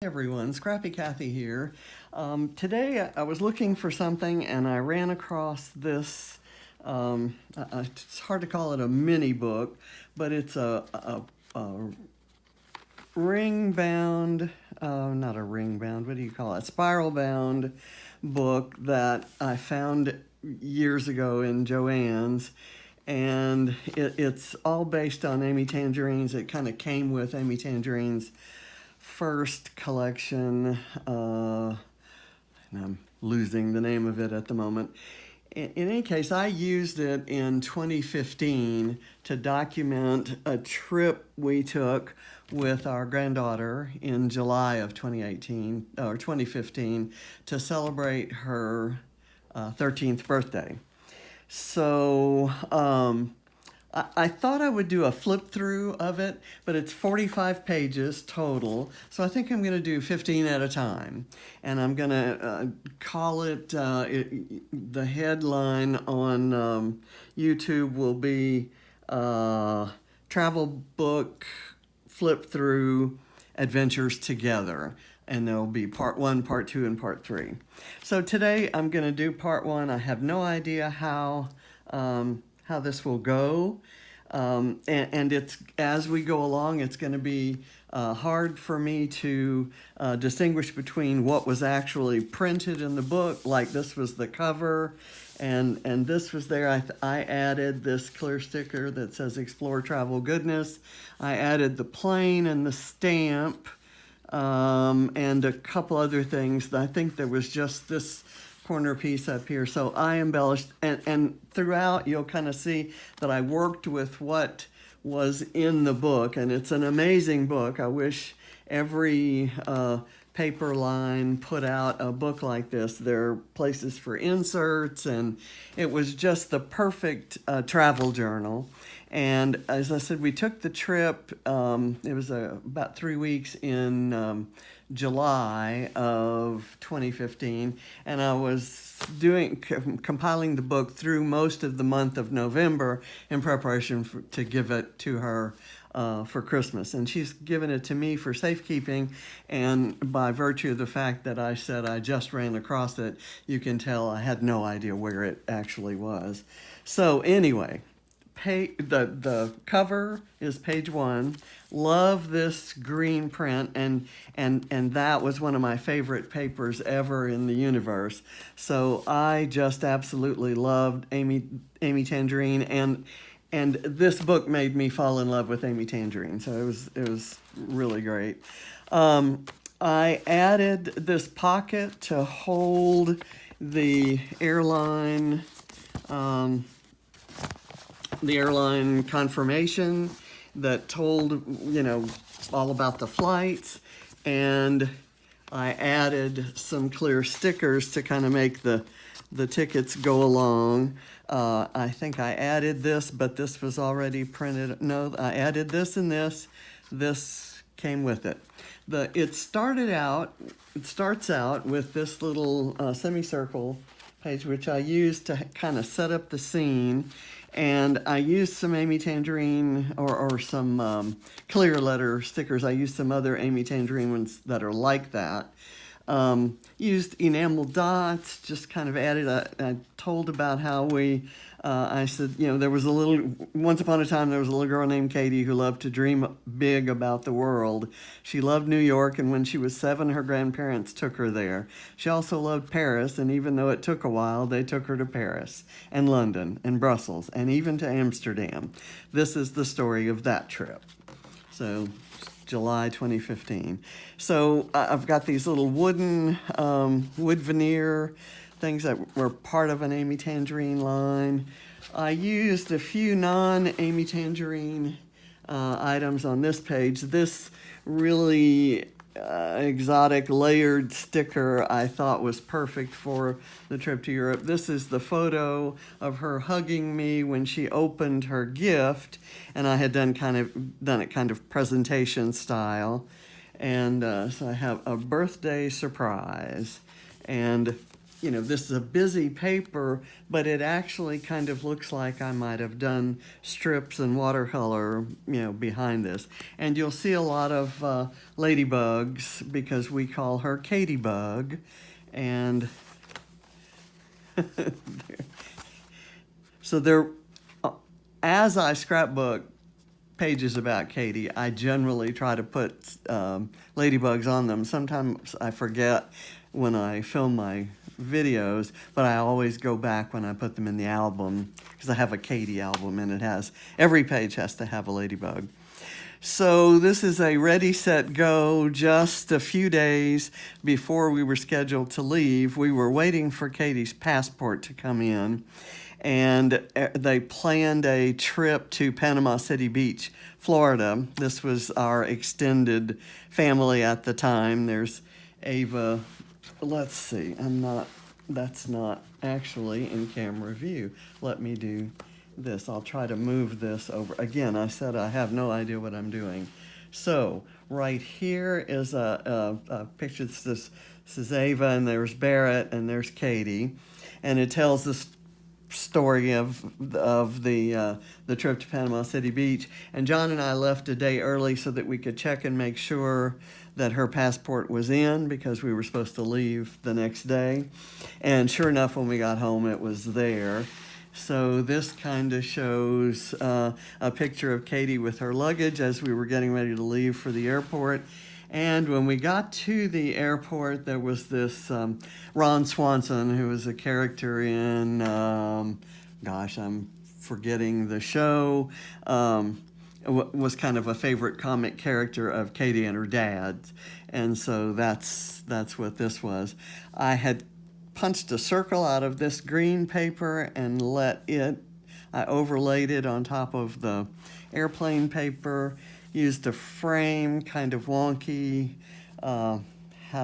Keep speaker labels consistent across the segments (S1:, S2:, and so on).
S1: Hey everyone, Scrappy Kathy here. Today I was looking for something and I ran across this. It's hard to call it a mini book, but it's a ring bound, not a ring bound, what do you call it? Spiral bound book that I found years ago in Joann's. And it's all based on Amy Tangerine's. It kind of came with Amy Tangerine's first collection, and I'm losing the name of it at the moment. In any case, I used it in 2015 to document a trip we took with our granddaughter in July of 2018 or 2015 to celebrate her 13th birthday. So I thought I would do a flip through of it, but it's 45 pages total. So I think I'm going to do 15 at a time. And I'm going to call it, the headline on YouTube will be Travel Book Flip Through Adventures Together. And there'll be part 1, part 2, and part 3. So today I'm going to do part 1. I have no idea how this will go. And it's as we go along, it's going to be hard for me to distinguish between what was actually printed in the book, like this was the cover, and this was there. I added this clear sticker that says Explore Travel Goodness. I added the plane and the stamp, and a couple other things. I think there was just this corner piece up here. So I embellished, and throughout you'll kind of see that I worked with what was in the book, and it's an amazing book. I wish every paper line put out a book like this. There are places for inserts, and it was just the perfect travel journal. And as I said, we took the trip, it was about 3 weeks in July of 2015, and I was compiling the book through most of the month of November in preparation to give it to her for Christmas. And she's given it to me for safekeeping, and by virtue of the fact that I said I just ran across it, you can tell I had no idea where it actually was. So anyway, the cover is page 1. Love this green print, and that was one of my favorite papers ever in the universe. So I just absolutely loved Amy Tangerine, and this book made me fall in love with Amy Tangerine. So it was really great. I added this pocket to hold the airline confirmation that told, all about the flights. And I added some clear stickers to kind of make the tickets go along. I think I added this, but this was already printed. No, I added this and this. This came with it. It starts out with this little semicircle page, which I used to kind of set up the scene. And I used some Amy Tangerine or some clear letter stickers. I used some other Amy Tangerine ones that are like that. Used enamel dots, just kind of added. I told about how I said, there was once upon a time there was a little girl named Katie who loved to dream big about the world. She loved New York, and when she was 7, her grandparents took her there. She also loved Paris, and even though it took a while, they took her to Paris and London and Brussels and even to Amsterdam. This is the story of that trip. So July 2015. So I've got these little wooden wood veneer things that were part of an Amy Tangerine line. I used a few non-Amy Tangerine items on this page. This really exotic layered sticker I thought was perfect for the trip to Europe. This is the photo of her hugging me when she opened her gift, and I had done it kind of presentation style. And so I have a birthday surprise, and this is a busy paper, but it actually kind of looks like I might have done strips and watercolor, behind this. And you'll see a lot of ladybugs because we call her Katie Bug. And so there, as I scrapbook pages about Katie, I generally try to put ladybugs on them. Sometimes I forget when I film my videos, but I always go back when I put them in the album because I have a Katie album and every page has to have a ladybug. So this is a ready, set, go. Just a few days before we were scheduled to leave, we were waiting for Katie's passport to come in, and they planned a trip to Panama City Beach, Florida. This was our extended family at the time. There's Ava. Let's see, that's not actually in camera view. Let me do this. I'll try to move this over. Again, I said I have no idea what I'm doing. So right here is a picture. This is Ava, and there's Barrett, and there's Katie. And it tells this story of the trip to Panama City Beach. And John and I left a day early so that we could check and make sure that her passport was in because we were supposed to leave the next day. And sure enough, when we got home, it was there. So this kind of shows a picture of Katie with her luggage as we were getting ready to leave for the airport. And when we got to the airport, there was this Ron Swanson, who was a character in, I'm forgetting the show, was kind of a favorite comic character of Katie and her dad. And so that's what this was. I had punched a circle out of this green paper and I overlaid it on top of the airplane paper, used a frame, kind of wonky, have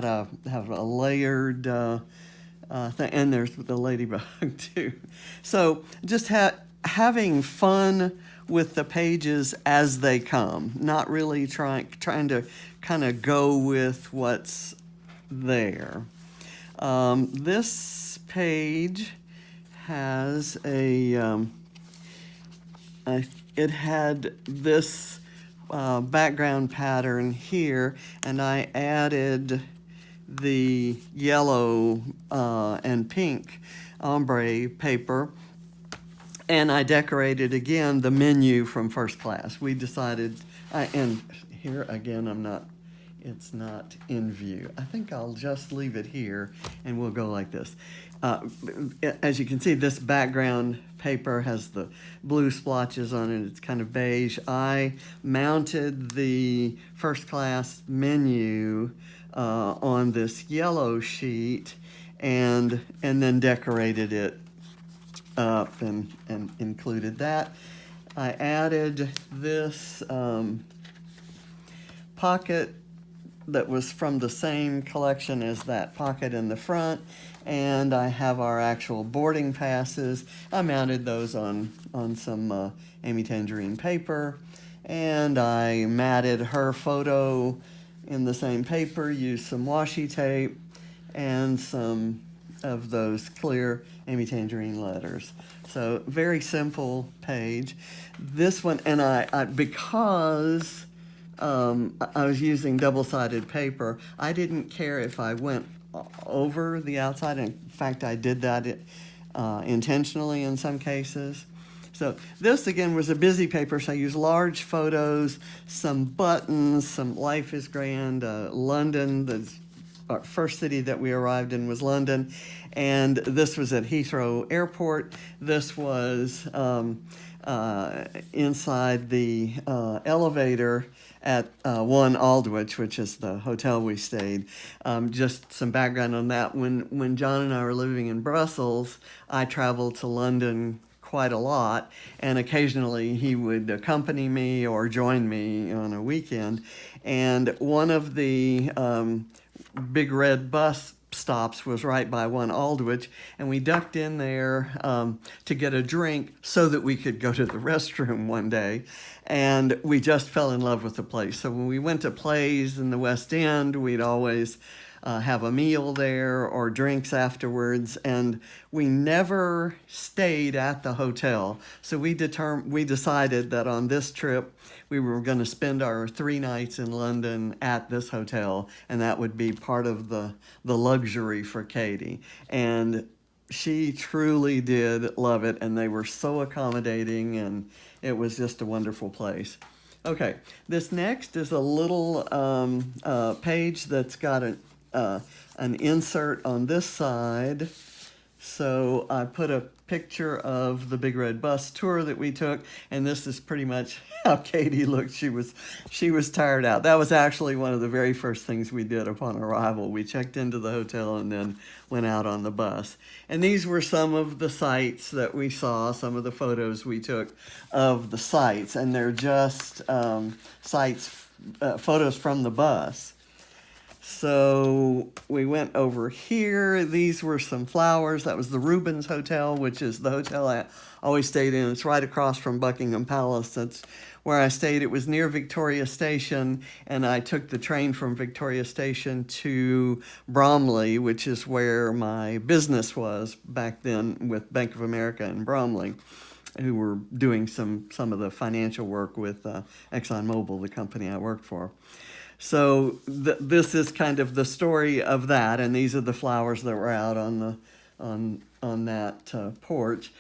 S1: a layered thing, and there's the ladybug too. So just having fun with the pages as they come, not really trying to kind of go with what's there. This page has it had this background pattern here, and I added the yellow and pink ombre paper, and I decorated again the menu from First Class. We decided, and here again, it's not in view. I think I'll just leave it here and we'll go like this. As you can see, this background paper has the blue splotches on it. It's kind of beige. I mounted the First Class menu on this yellow sheet and then decorated it up and included that. I added this pocket that was from the same collection as that pocket in the front, and I have our actual boarding passes. I mounted those on some Amy Tangerine paper, and I matted her photo in the same paper, used some washi tape, and some of those clear Amy Tangerine letters. So very simple page. This one, and I because I was using double-sided paper, I didn't care if I went over the outside. In fact, I did that intentionally in some cases. So this, again, was a busy paper, so I used large photos, some buttons, some Life is Grand, London, our first city that we arrived in was London, and this was at Heathrow Airport. This was inside the elevator at 1 Aldwych, which is the hotel we stayed. Just some background on that. When John and I were living in Brussels, I traveled to London quite a lot, and occasionally he would accompany me or join me on a weekend. And one of the big red bus stops was right by 1 Aldwych, and we ducked in there to get a drink so that we could go to the restroom one day, and we just fell in love with the place. So when we went to plays in the West End, we'd always have a meal there or drinks afterwards. And we never stayed at the hotel. So we decided that on this trip we were going to spend our 3 nights in London at this hotel, and that would be part of the luxury for Katie. And she truly did love it, and they were so accommodating, and it was just a wonderful place. Okay, this next is a little page that's got an insert on this side. So I put a picture of the Big Red Bus tour that we took, and this is pretty much how Katie looked. She was tired out. That was actually one of the very first things we did upon arrival. We checked into the hotel and then went out on the bus. And these were some of the sights that we saw, some of the photos we took of the sights, and they're just photos from the bus. So we went over here. These were some flowers. That was the Rubens Hotel, which is the hotel I always stayed in. It's right across from Buckingham Palace. That's where I stayed. It was near Victoria Station, and I took the train from Victoria Station to Bromley, which is where my business was back then with Bank of America in Bromley, who were doing some of the financial work with ExxonMobil, the company I worked for. So this is kind of the story of that, and these are the flowers that were out on that porch.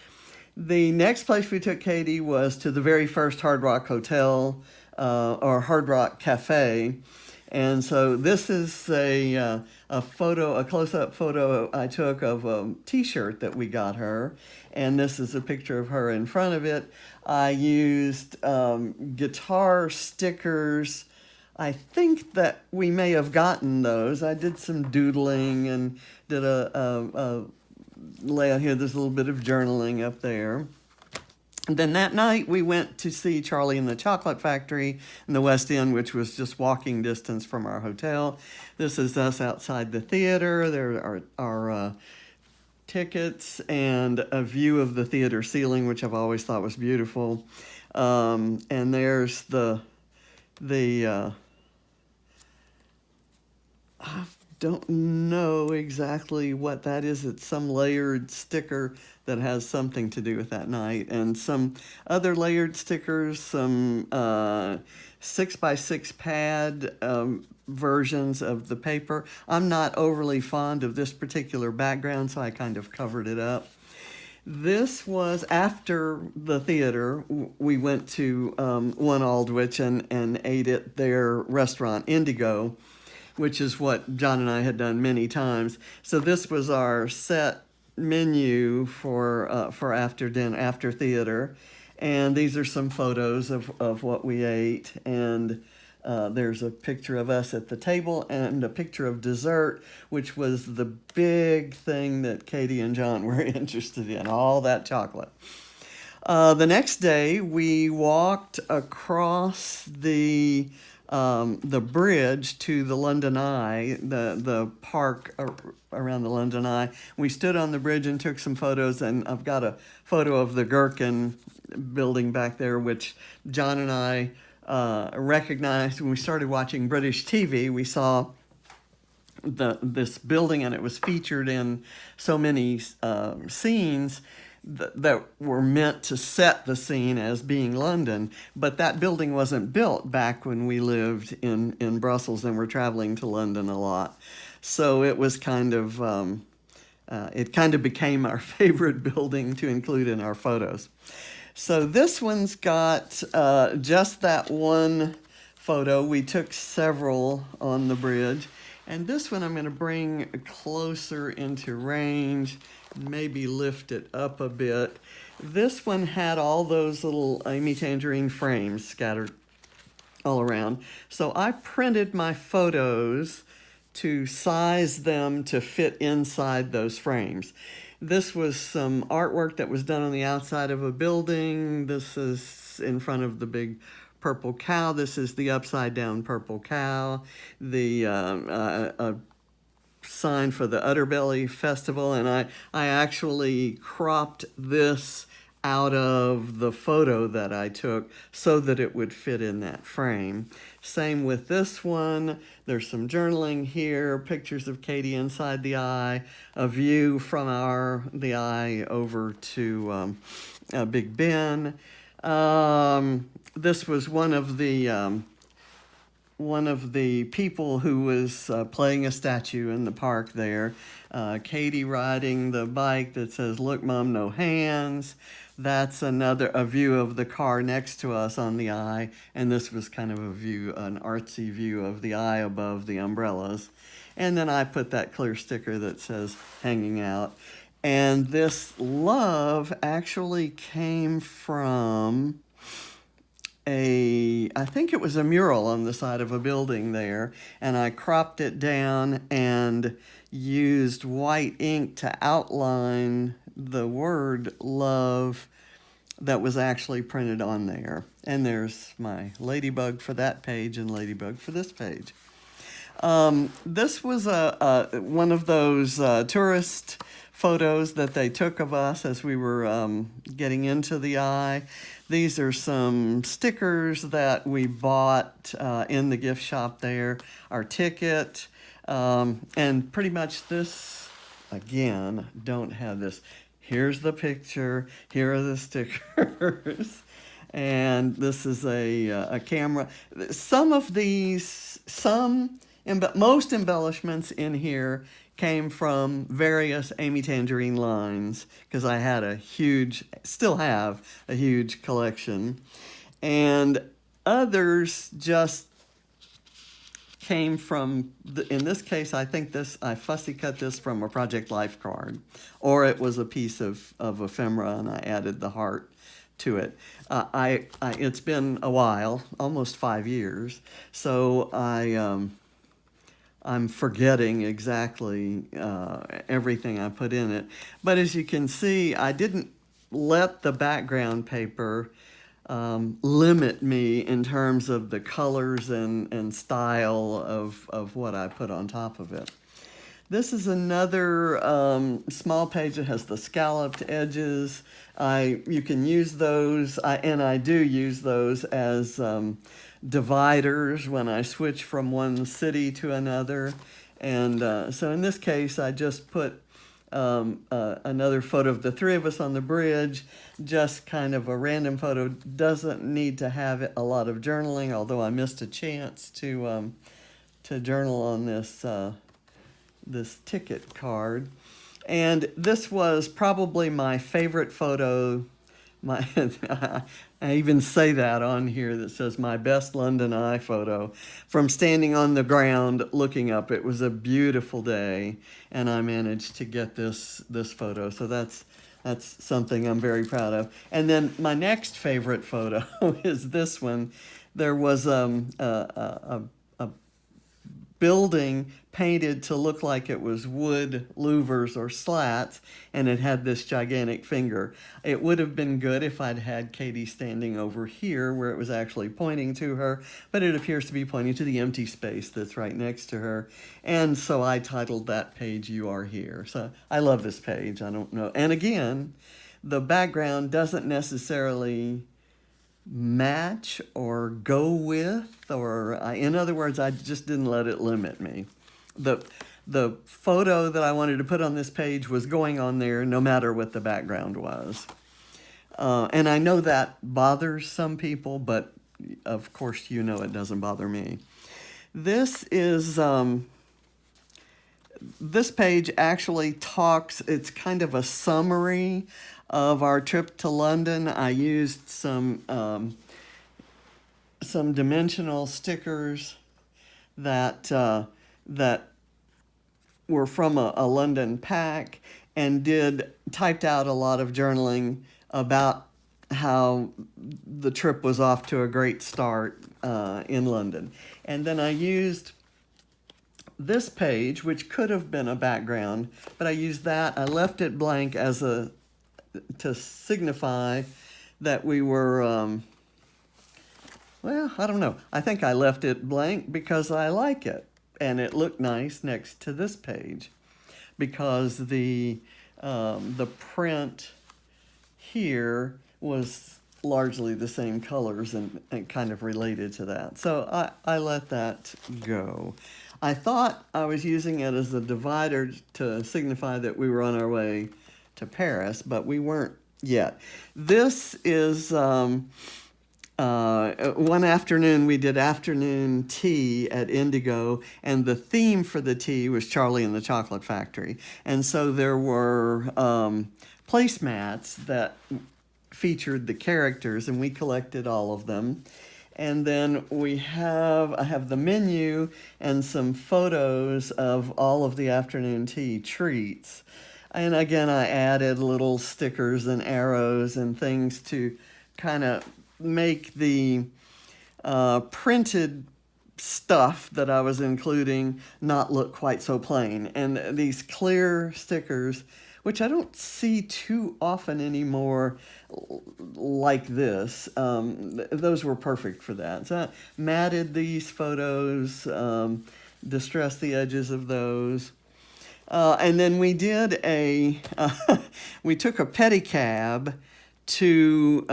S1: The next place we took Katie was to the very first Hard Rock Hotel or Hard Rock Cafe, and so this is a close-up photo I took of a T-shirt that we got her, and this is a picture of her in front of it. I used guitar stickers. I think that we may have gotten those. I did some doodling and did a layout here. There's a little bit of journaling up there. And then that night we went to see Charlie and the Chocolate Factory in the West End, which was just walking distance from our hotel. This is us outside the theater. There are tickets and a view of the theater ceiling, which I've always thought was beautiful. And there's the I don't know exactly what that is. It's some layered sticker that has something to do with that night, and some other layered stickers, some 6x6 pad versions of the paper. I'm not overly fond of this particular background, so I kind of covered it up. This was after the theater. We went to One Aldwych and ate at their restaurant, Indigo, which is what John and I had done many times. So this was our set menu for after theater, and these are some photos of what we ate. And there's a picture of us at the table and a picture of dessert, which was the big thing that Katie and John were interested in, all that chocolate. The next day, we walked across the bridge to the London Eye, the park around the London Eye. We stood on the bridge and took some photos, and I've got a photo of the Gherkin building back there, which John and I recognized when we started watching British TV. We saw this building, and it was featured in so many scenes that were meant to set the scene as being London, but that building wasn't built back when we lived in Brussels and were traveling to London a lot. So it was kind of, it kind of became our favorite building to include in our photos. So this one's got just that one photo. We took several on the bridge. And this one I'm going to bring closer into range, maybe lift it up a bit. This one had all those little Amy Tangerine frames scattered all around. So I printed my photos to size them to fit inside those frames. This was some artwork that was done on the outside of a building. This is in front of the big purple cow. This is the upside down purple cow. The sign for the Udderbelly Festival, and I actually cropped this out of the photo that I took so that it would fit in that frame. Same with this one. There's some journaling here, pictures of Katie inside the eye, a view from the eye over to Big Ben. This was one of the people who was playing a statue in the park there. Katie riding the bike that says, "Look, Mom, no hands." That's a view of the car next to us on the eye, and this was kind of an artsy view of the eye above the umbrellas. And then I put that clear sticker that says "hanging out." And this love actually came from I think it was a mural on the side of a building there, and I cropped it down and used white ink to outline the word love that was actually printed on there. And there's my ladybug for that page and ladybug for this page. This was one of those tourist photos that they took of us as we were getting into the eye. These are some stickers that we bought in the gift shop there, our ticket, and pretty much this, again, don't have this. Here's the picture, here are the stickers, and this is a camera. Most embellishments in here came from various Amy Tangerine lines, because I had still have a huge collection. And others just came from, in this case, I think I fussy cut this from a Project Life card, or it was a piece of ephemera and I added the heart to it. It's been a while, almost 5 years, so I'm forgetting exactly everything I put in it. But as you can see, I didn't let the background paper limit me in terms of the colors and style of what I put on top of it. This is another small page that has the scalloped edges. You can use those, and I do use those as dividers when I switch from one city to another. And so in this case, I just put another photo of the three of us on the bridge, just kind of a random photo. Doesn't need to have a lot of journaling, although I missed a chance to journal on this ticket card. And this was probably my favorite photo. I even say that on here, that says my best London Eye photo, from standing on the ground looking up. It was a beautiful day, and I managed to get this photo. So that's something I'm very proud of. And then my next favorite photo is this one. There was a building painted to look like it was wood louvers or slats, and it had this gigantic finger. It would have been good if I'd had Katie standing over here where it was actually pointing to her, but it appears to be pointing to the empty space that's right next to her. And so I titled that page, "You Are Here." So I love this page. I don't know. And again, the background doesn't necessarily match or go with, or in other words, I just didn't let it limit me. The photo that I wanted to put on this page was going on there no matter what the background was. And I know that bothers some people, but of course it doesn't bother me. This page actually talks, it's kind of a summary of our trip to London. I used some dimensional stickers that were from a London pack, and typed out a lot of journaling about how the trip was off to a great start in London. And then I used this page, which could have been a background, but I used that. I left it blank to signify that we were, well, I don't know. I think I left it blank because I like it, and it looked nice next to this page, because the print here was largely the same colors and kind of related to that. So I let that go. I thought I was using it as a divider to signify that we were on our way to Paris, but we weren't yet. This is one afternoon we did afternoon tea at Indigo, and the theme for the tea was Charlie and the Chocolate Factory. And so there were placemats that featured the characters, and we collected all of them. And then I have the menu and some photos of all of the afternoon tea treats. And again, I added little stickers and arrows and things to kind of make the printed stuff that I was including not look quite so plain. And these clear stickers, which I don't see too often anymore like this, those were perfect for that. So I matted these photos, distressed the edges of those. And then we did we took a pedicab to,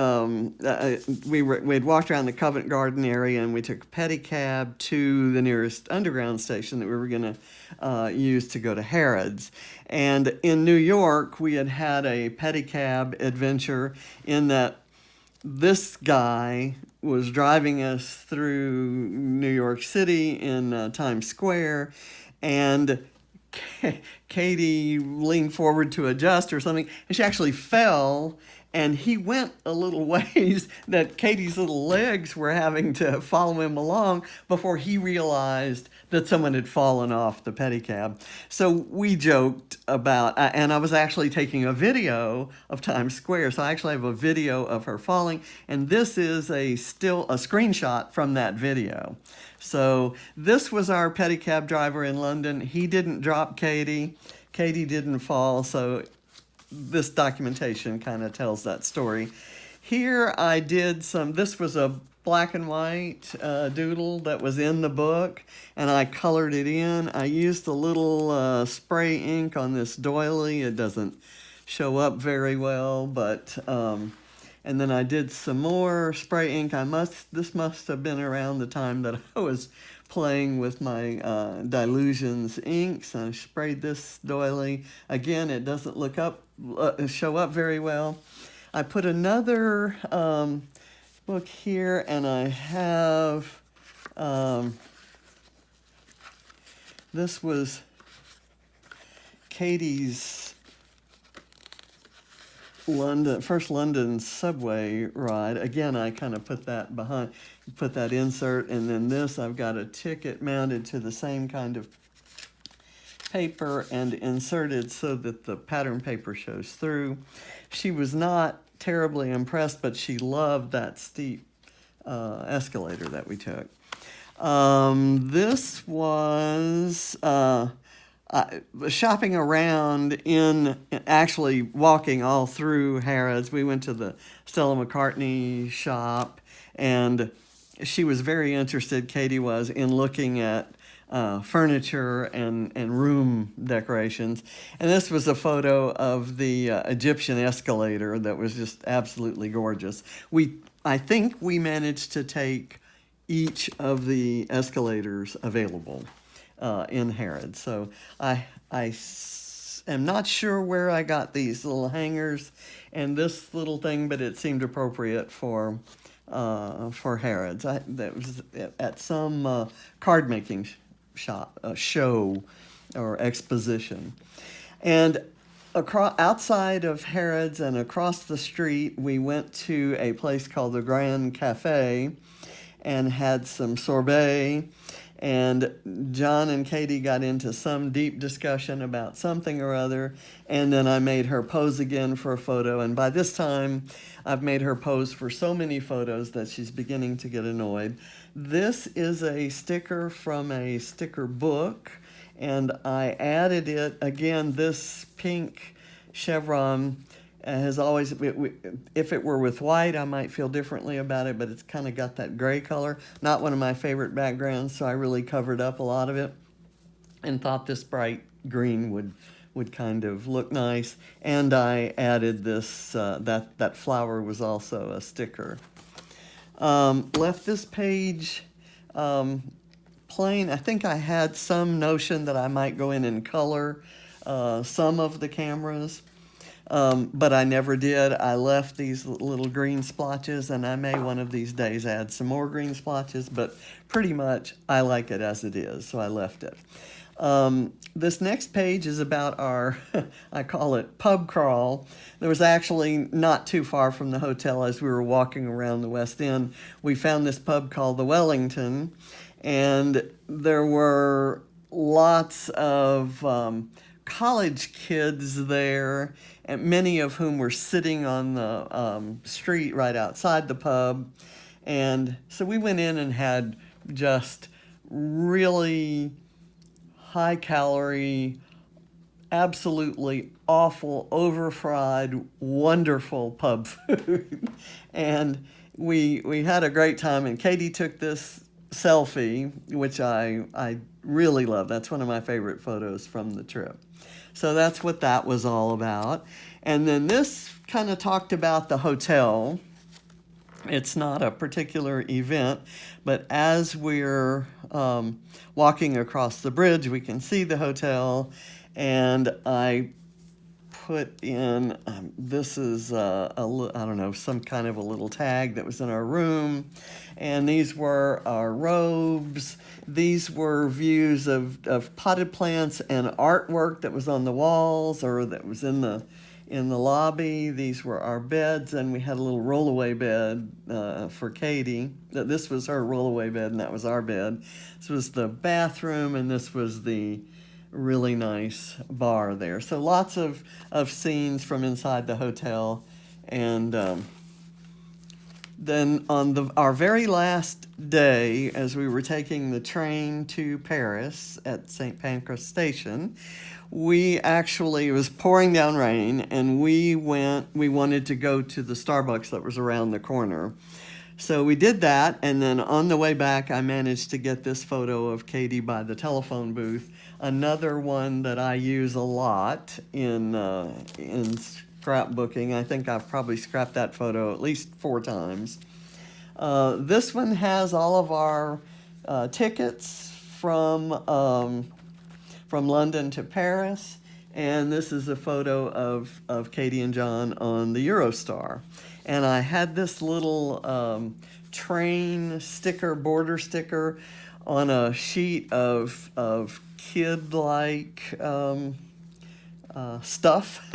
S1: we'd walked around the Covent Garden area, and we took a pedicab to the nearest underground station that we were going to use to go to Harrods. And in New York, we had a pedicab adventure in that this guy was driving us through New York City in Times Square, and Katie leaned forward to adjust or something, and she actually fell, and he went a little ways that Katie's little legs were having to follow him along before he realized that someone had fallen off the pedicab. So we joked about, and I was actually taking a video of Times Square, so I actually have a video of her falling, and this is a screenshot from that video. So this was our pedicab driver in London. He didn't drop Katie. Katie didn't fall, so this documentation kind of tells that story. Here I did this was a black and white doodle that was in the book, and I colored it in. I used a little spray ink on this doily. It doesn't show up very well, but and then I did some more spray ink. This must have been around the time that I was playing with my Dilutions inks. I sprayed this doily. Again, it doesn't show up very well. I put another book here, and I have, this was Katie's first London subway ride. Again, I kind of put that insert, and then this, I've got a ticket mounted to the same kind of paper and inserted so that the pattern paper shows through. She was not terribly impressed, but she loved that steep escalator that we took. This was shopping around actually walking all through Harrods. We went to the Stella McCartney shop, and she was very interested, Katie was, in looking at furniture and room decorations. And this was a photo of the Egyptian escalator that was just absolutely gorgeous. I think we managed to take each of the escalators available in Harrods. So I am not sure where I got these little hangers and this little thing, but it seemed appropriate for Harrods. That was at some card making show or exposition. And outside of Harrods and across the street, we went to a place called the Grand Cafe and had some sorbet. And John and Katie got into some deep discussion about something or other, and then I made her pose again for a photo. And by this time, I've made her pose for so many photos that she's beginning to get annoyed. This is a sticker from a sticker book, and I added it, again, this pink chevron has always, if it were with white, I might feel differently about it, but it's kind of got that gray color. Not one of my favorite backgrounds, so I really covered up a lot of it and thought this bright green would would kind of look nice. And I added this, that flower was also a sticker. Left this page plain. I think I had some notion that I might go in and color some of the cameras, but I never did. I left these little green splotches, and I may one of these days add some more green splotches, but pretty much I like it as it is, so I left it. This next page is about our, I call it pub crawl. There was actually not too far from the hotel as we were walking around the West End. We found this pub called the Wellington, and there were lots of college kids there, and many of whom were sitting on the street right outside the pub. And so we went in and had just really high calorie, absolutely awful, over-fried, wonderful pub food. And we had a great time, and Katie took this selfie, which I really love. That's one of my favorite photos from the trip. So that's what that was all about. And then this kind of talked about the hotel. It's not a particular event, but as we're walking across the bridge, we can see the hotel, and I put in, this is, I don't know, some kind of a little tag that was in our room, and these were our robes. These were views of potted plants and artwork that was on the walls or that was in the lobby. These were our beds, and we had a little rollaway bed for Katie. This was her rollaway bed, and that was our bed. This was the bathroom, and this was the really nice bar there. So lots of scenes from inside the hotel. And then on our very last day, as we were taking the train to Paris at St. Pancras Station, it was pouring down rain, and we wanted to go to the Starbucks that was around the corner. So we did that, and then on the way back, I managed to get this photo of Katie by the telephone booth. Another one that I use a lot in scrapbooking. I think I've probably scrapped that photo at least 4 times. This one has all of our tickets from London to Paris, and this is a photo of Katie and John on the Eurostar. And I had this little train sticker, border sticker, on a sheet of kid-like stuff.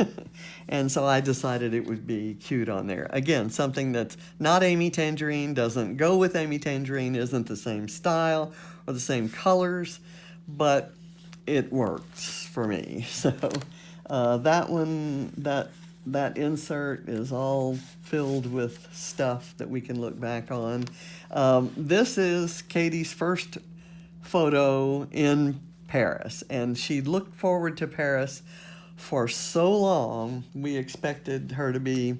S1: And so I decided it would be cute on there. Again, something that's not Amy Tangerine, doesn't go with Amy Tangerine, isn't the same style or the same colors, but it works for me. So that one, that insert is all filled with stuff that we can look back on. This is Katie's first photo in Paris, and she looked forward to Paris for so long. We expected her to be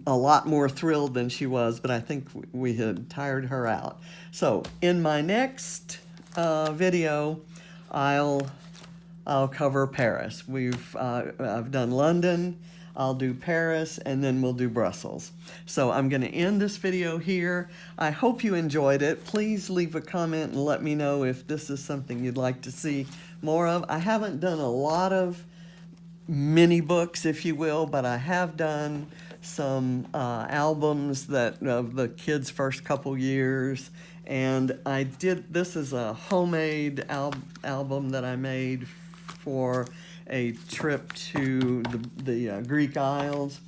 S1: a lot more thrilled than she was, but I think we had tired her out. So in my next video, I'll cover Paris. I've done London, I'll do Paris, and then we'll do Brussels. So I'm going to end this video here. I hope you enjoyed it. Please leave a comment and let me know if this is something you'd like to see more of. I haven't done a lot of mini books, if you will, but I have done some albums of the kids' first couple years. And this is a homemade album that I made for a trip to the Greek Isles,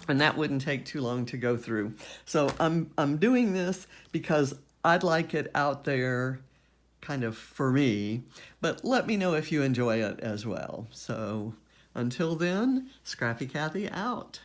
S1: and that wouldn't take too long to go through. So I'm doing this because I'd like it out there kind of for me, but let me know if you enjoy it as well. So until then, Scrappy Cathy out.